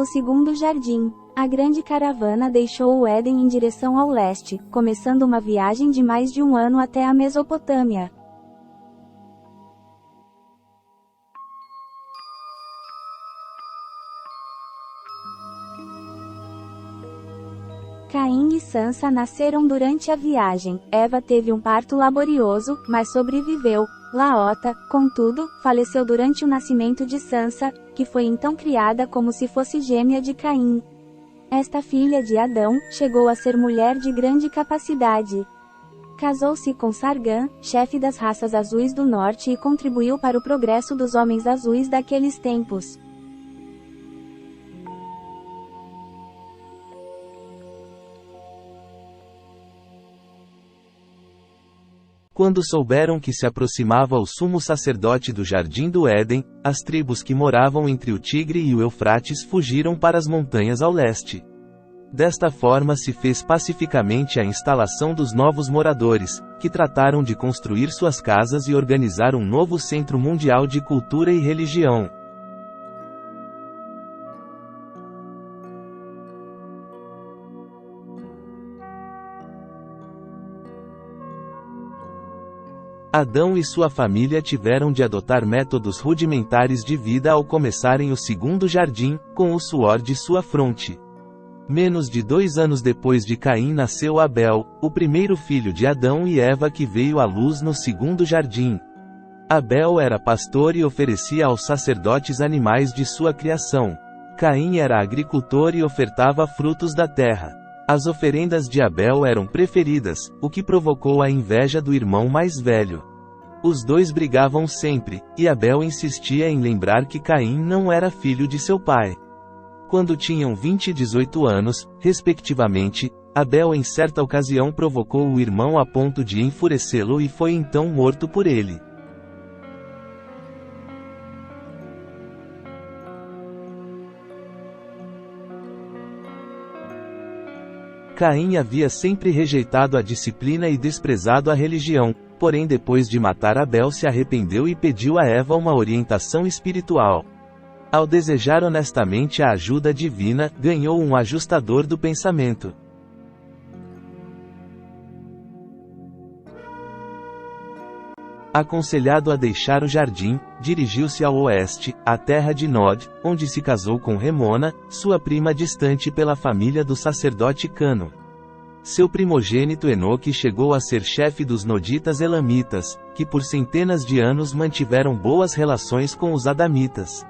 O segundo jardim. A grande caravana deixou o Éden em direção ao leste, começando uma viagem de mais de um ano até a Mesopotâmia. Caim e Sansa nasceram durante a viagem. Eva teve um parto laborioso, mas sobreviveu. Laota, contudo, faleceu durante o nascimento de Sansa, que foi então criada como se fosse gêmea de Caim. Esta filha de Adão chegou a ser mulher de grande capacidade. Casou-se com Sargã, chefe das raças azuis do norte, e contribuiu para o progresso dos homens azuis daqueles tempos. Quando souberam que se aproximava o sumo sacerdote do Jardim do Éden, as tribos que moravam entre o Tigre e o Eufrates fugiram para as montanhas ao leste. Desta forma se fez pacificamente a instalação dos novos moradores, que trataram de construir suas casas e organizar um novo centro mundial de cultura e religião. Adão e sua família tiveram de adotar métodos rudimentares de vida ao começarem o segundo jardim, com o suor de sua fronte. Menos de 2 anos depois de Caim nasceu Abel, o primeiro filho de Adão e Eva que veio à luz no segundo jardim. Abel era pastor e oferecia aos sacerdotes animais de sua criação. Caim era agricultor e ofertava frutos da terra. As oferendas de Abel eram preferidas, o que provocou a inveja do irmão mais velho. Os dois brigavam sempre, e Abel insistia em lembrar que Caim não era filho de seu pai. Quando tinham 20 e 18 anos, respectivamente, Abel em certa ocasião provocou o irmão a ponto de enfurecê-lo e foi então morto por ele. Caim havia sempre rejeitado a disciplina e desprezado a religião, porém depois de matar Abel se arrependeu e pediu a Eva uma orientação espiritual. Ao desejar honestamente a ajuda divina, ganhou um ajustador do pensamento. Aconselhado a deixar o jardim, dirigiu-se ao oeste, à terra de Nod, onde se casou com Remona, sua prima distante pela família do sacerdote Cano. Seu primogênito Enoque chegou a ser chefe dos Noditas Elamitas, que por centenas de anos mantiveram boas relações com os Adamitas.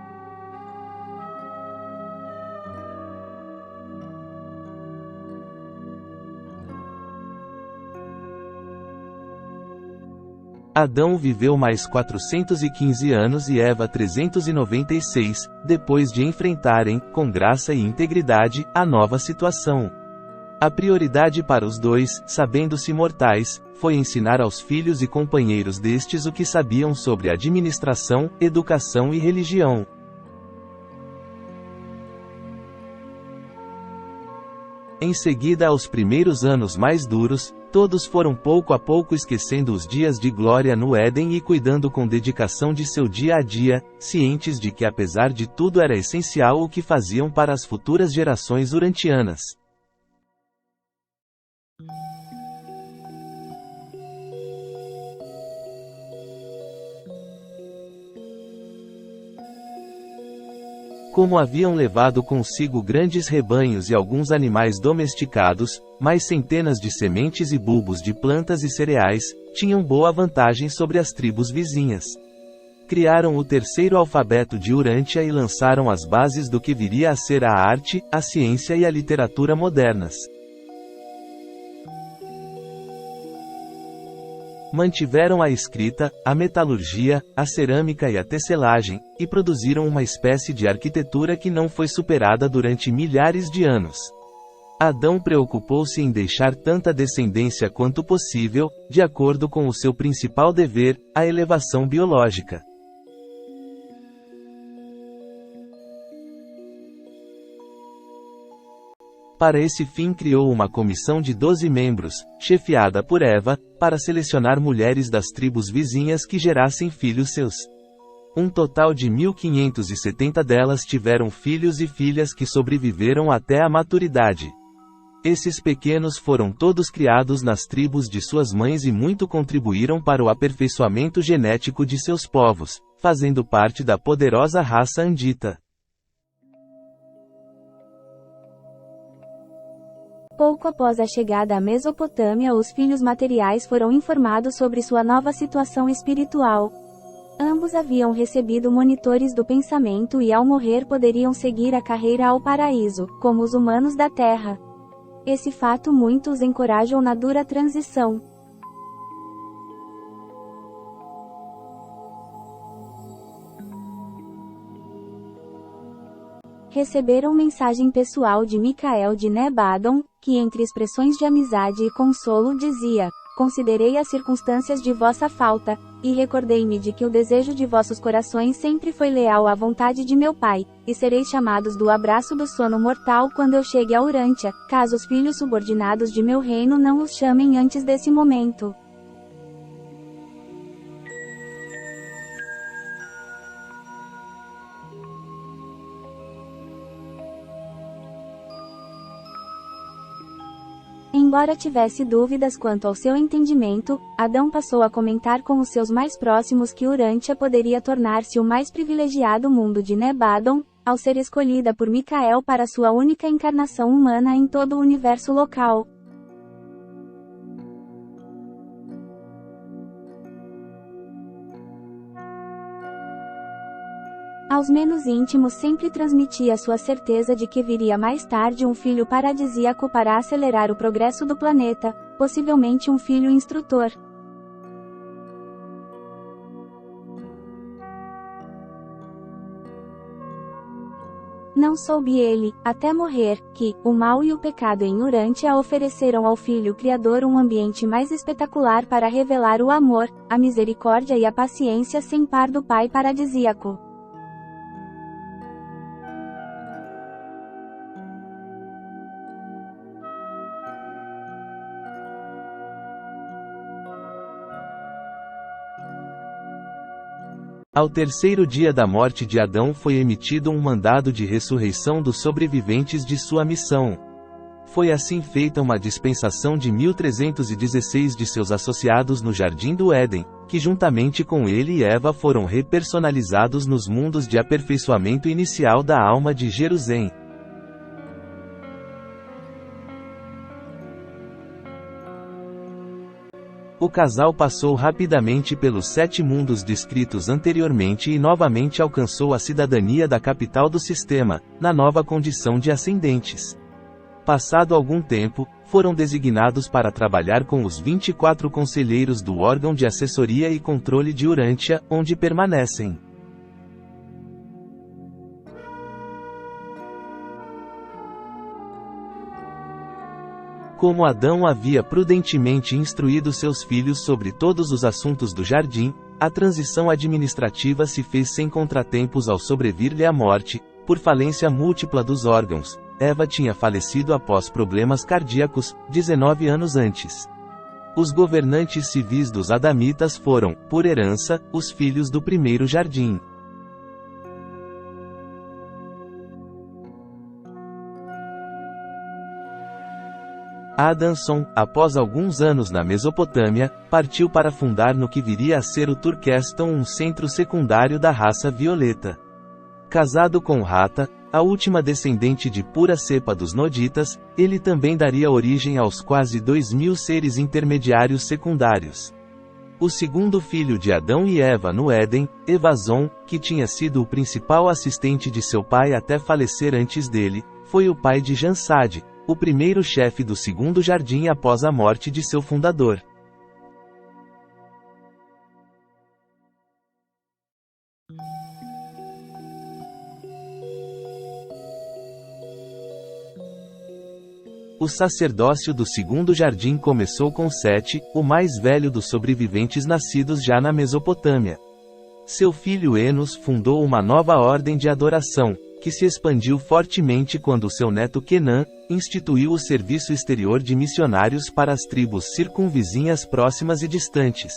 Adão viveu mais 415 anos e Eva 396, depois de enfrentarem, com graça e integridade, a nova situação. A prioridade para os dois, sabendo-se mortais, foi ensinar aos filhos e companheiros destes o que sabiam sobre administração, educação e religião. Em seguida aos primeiros anos mais duros, todos foram pouco a pouco esquecendo os dias de glória no Éden e cuidando com dedicação de seu dia a dia, cientes de que apesar de tudo era essencial o que faziam para as futuras gerações urantianas. Como haviam levado consigo grandes rebanhos e alguns animais domesticados, mais centenas de sementes e bulbos de plantas e cereais, tinham boa vantagem sobre as tribos vizinhas. Criaram o terceiro alfabeto de Urântia e lançaram as bases do que viria a ser a arte, a ciência e a literatura modernas. Mantiveram a escrita, a metalurgia, a cerâmica e a tecelagem, e produziram uma espécie de arquitetura que não foi superada durante milhares de anos. Adão preocupou-se em deixar tanta descendência quanto possível, de acordo com o seu principal dever, a elevação biológica. Para esse fim criou uma comissão de 12 membros, chefiada por Eva, para selecionar mulheres das tribos vizinhas que gerassem filhos seus. Um total de 1.570 delas tiveram filhos e filhas que sobreviveram até a maturidade. Esses pequenos foram todos criados nas tribos de suas mães e muito contribuíram para o aperfeiçoamento genético de seus povos, fazendo parte da poderosa raça andita. Pouco após a chegada à Mesopotâmia, os filhos materiais foram informados sobre sua nova situação espiritual. Ambos haviam recebido monitores do pensamento e ao morrer poderiam seguir a carreira ao paraíso, como os humanos da Terra. Esse fato muito os encorajou na dura transição. Receberam mensagem pessoal de Micael de Nebadon, que entre expressões de amizade e consolo dizia: "Considerei as circunstâncias de vossa falta, e recordei-me de que o desejo de vossos corações sempre foi leal à vontade de meu pai, e sereis chamados do abraço do sono mortal quando eu chegue a Urântia, caso os filhos subordinados de meu reino não os chamem antes desse momento." Embora tivesse dúvidas quanto ao seu entendimento, Adão passou a comentar com os seus mais próximos que Urântia poderia tornar-se o mais privilegiado mundo de Nebadon, ao ser escolhida por Micael para sua única encarnação humana em todo o universo local. Aos menos íntimos sempre transmitia sua certeza de que viria mais tarde um filho paradisíaco para acelerar o progresso do planeta, possivelmente um filho instrutor. Não soube ele, até morrer, que o mal e o pecado em Urântia ofereceram ao Filho Criador um ambiente mais espetacular para revelar o amor, a misericórdia e a paciência sem par do Pai paradisíaco. Ao terceiro dia da morte de Adão foi emitido um mandado de ressurreição dos sobreviventes de sua missão. Foi assim feita uma dispensação de 1316 de seus associados no Jardim do Éden, que juntamente com ele e Eva foram repersonalizados nos mundos de aperfeiçoamento inicial da alma de Jerusalém. O casal passou rapidamente pelos 7 mundos descritos anteriormente e novamente alcançou a cidadania da capital do sistema, na nova condição de ascendentes. Passado algum tempo, foram designados para trabalhar com os 24 conselheiros do órgão de assessoria e controle de Urântia, onde permanecem. Como Adão havia prudentemente instruído seus filhos sobre todos os assuntos do jardim, a transição administrativa se fez sem contratempos ao sobrevir-lhe a morte, por falência múltipla dos órgãos. Eva tinha falecido após problemas cardíacos, 19 anos antes. Os governantes civis dos Adamitas foram, por herança, os filhos do primeiro jardim. Adamson, após alguns anos na Mesopotâmia, partiu para fundar no que viria a ser o Turkeston um centro secundário da raça violeta. Casado com Rata, a última descendente de pura cepa dos Noditas, ele também daria origem aos quase 2000 seres intermediários secundários. O segundo filho de Adão e Eva no Éden, Evazon, que tinha sido o principal assistente de seu pai até falecer antes dele, foi o pai de Jansad, o primeiro chefe do segundo jardim após a morte de seu fundador. O sacerdócio do segundo jardim começou com Sete, o mais velho dos sobreviventes nascidos já na Mesopotâmia. Seu filho Enos fundou uma nova ordem de adoração, que se expandiu fortemente quando seu neto Quenã instituiu o serviço exterior de missionários para as tribos circunvizinhas próximas e distantes.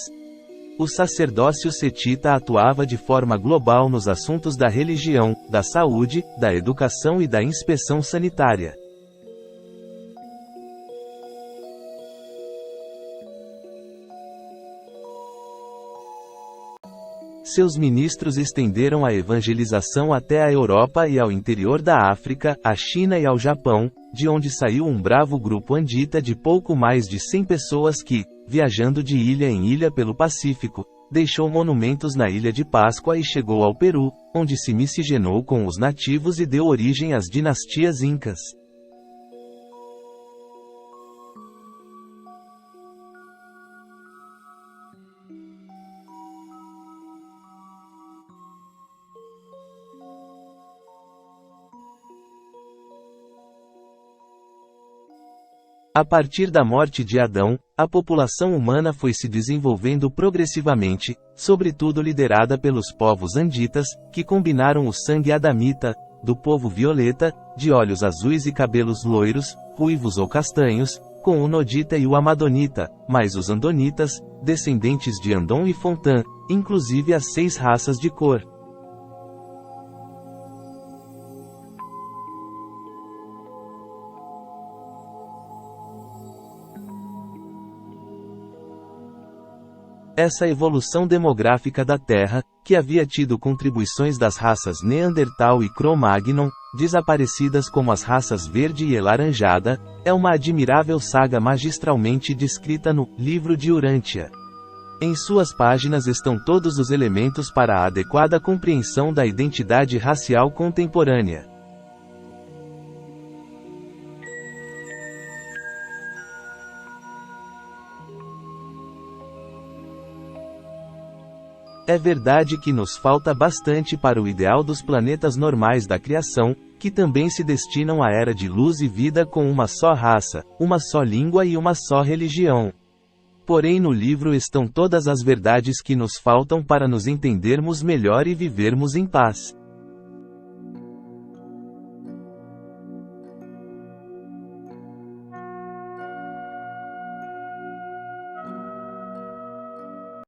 O sacerdócio setita atuava de forma global nos assuntos da religião, da saúde, da educação e da inspeção sanitária. Seus ministros estenderam a evangelização até a Europa e ao interior da África, à China e ao Japão, de onde saiu um bravo grupo andita de pouco mais de 100 pessoas que, viajando de ilha em ilha pelo Pacífico, deixou monumentos na Ilha de Páscoa e chegou ao Peru, onde se miscigenou com os nativos e deu origem às dinastias incas. A partir da morte de Adão, a população humana foi se desenvolvendo progressivamente, sobretudo liderada pelos povos anditas, que combinaram o sangue adamita, do povo violeta, de olhos azuis e cabelos loiros, ruivos ou castanhos, com o nodita e o amadonita, mais os andonitas, descendentes de Andon e Fontan, inclusive as 6 raças de cor. Essa evolução demográfica da Terra, que havia tido contribuições das raças Neandertal e Cro-Magnon, desaparecidas como as raças verde e laranjada, é uma admirável saga magistralmente descrita no Livro de Urântia. Em suas páginas estão todos os elementos para a adequada compreensão da identidade racial contemporânea. É verdade que nos falta bastante para o ideal dos planetas normais da criação, que também se destinam à era de luz e vida com uma só raça, uma só língua e uma só religião. Porém no livro estão todas as verdades que nos faltam para nos entendermos melhor e vivermos em paz.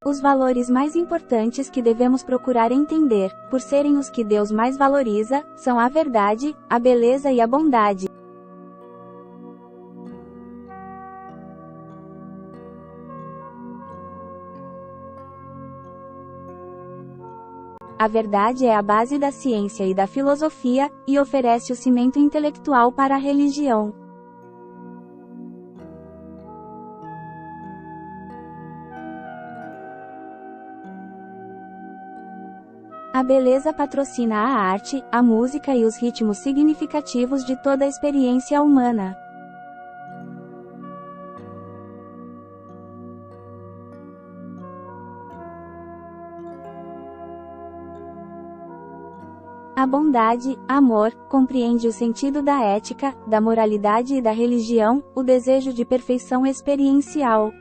Os valores mais importantes que devemos procurar entender, por serem os que Deus mais valoriza, são a verdade, a beleza e a bondade. A verdade é a base da ciência e da filosofia, e oferece o cimento intelectual para a religião. A beleza patrocina a arte, a música e os ritmos significativos de toda a experiência humana. A bondade, amor, compreende o sentido da ética, da moralidade e da religião, o desejo de perfeição experiencial.